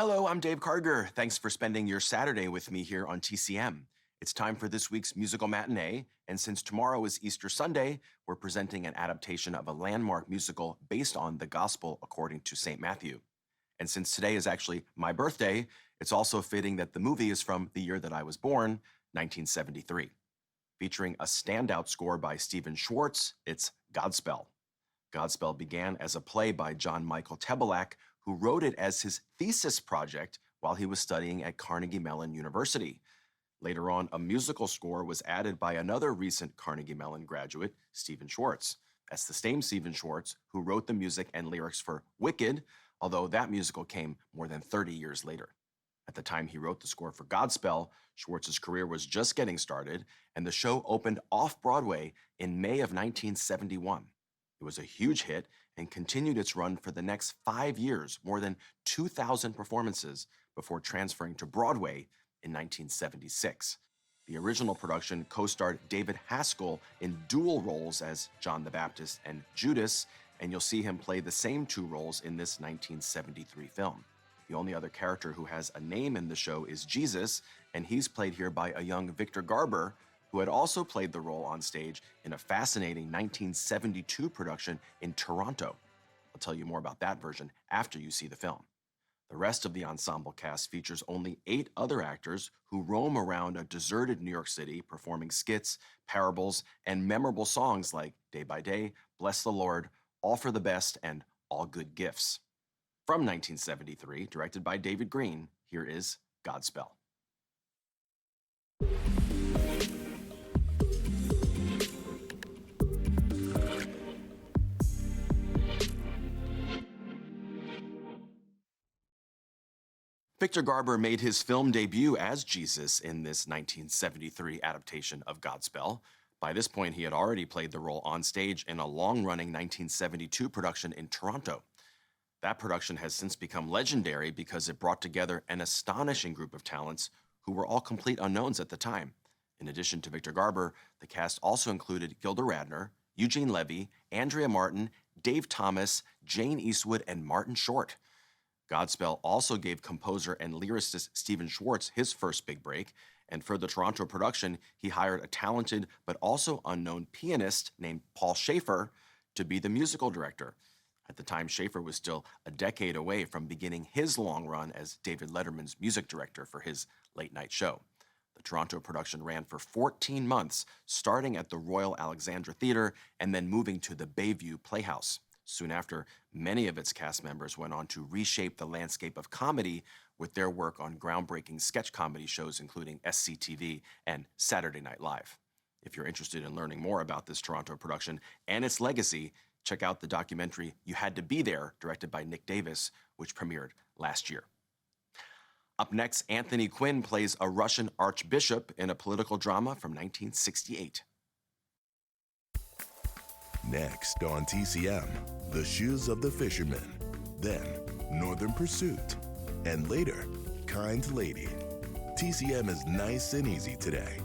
Hello, I'm Dave Karger. Thanks for spending your Saturday with me here on TCM. It's time for this week's musical matinee, and since tomorrow is Easter Sunday, we're presenting an adaptation of a landmark musical based on the Gospel according to St. Matthew. And since today is actually my birthday, it's also fitting that the movie is from the year that I was born, 1973. Featuring a standout score by Stephen Schwartz, it's Godspell. Godspell began as a play by John Michael Tebelak, who wrote it as his thesis project while he was studying at Carnegie Mellon University. Later on, a musical score was added by another recent Carnegie Mellon graduate, Stephen Schwartz. That's the same Stephen Schwartz who wrote the music and lyrics for Wicked, although that musical came more than 30 years later. At the time he wrote the score for Godspell, Schwartz's career was just getting started, and the show opened off-Broadway in May of 1971. It was a huge hit and continued its run for the next 5 years, more than 2,000 performances, before transferring to Broadway in 1976. The original production co-starred David Haskell in dual roles as John the Baptist and Judas, and you'll see him play the same two roles in this 1973 film. The only other character who has a name in the show is Jesus, and he's played here by a young Victor Garber, who had also played the role on stage in a fascinating 1972 production in Toronto. I'll tell you more about that version after you see the film. The rest of the ensemble cast features only 8 other actors who roam around a deserted New York City performing skits, parables, and memorable songs like Day by Day, Bless the Lord, All for the Best, and All Good Gifts. From 1973, directed by David Green, here is Godspell. Victor Garber made his film debut as Jesus in this 1973 adaptation of Godspell. By this point, he had already played the role on stage in a long-running 1972 production in Toronto. That production has since become legendary because it brought together an astonishing group of talents who were all complete unknowns at the time. In addition to Victor Garber, the cast also included Gilda Radner, Eugene Levy, Andrea Martin, Dave Thomas, Jane Eastwood, and Martin Short. Godspell also gave composer and lyricist Stephen Schwartz his first big break, and for the Toronto production, he hired a talented but also unknown pianist named Paul Schaefer to be the musical director. At the time, Schaefer was still a decade away from beginning his long run as David Letterman's music director for his late-night show. The Toronto production ran for 14 months, starting at the Royal Alexandra Theatre and then moving to the Bayview Playhouse. Soon after, many of its cast members went on to reshape the landscape of comedy with their work on groundbreaking sketch comedy shows including SCTV and Saturday Night Live. If you're interested in learning more about this Toronto production and its legacy, check out the documentary You Had to Be There, directed by Nick Davis, which premiered last year. Up next, Anthony Quinn plays a Russian archbishop in a political drama from 1968. Next on TCM, The Shoes of the Fisherman, then Northern Pursuit, and later, Kind Lady. TCM is nice and easy today.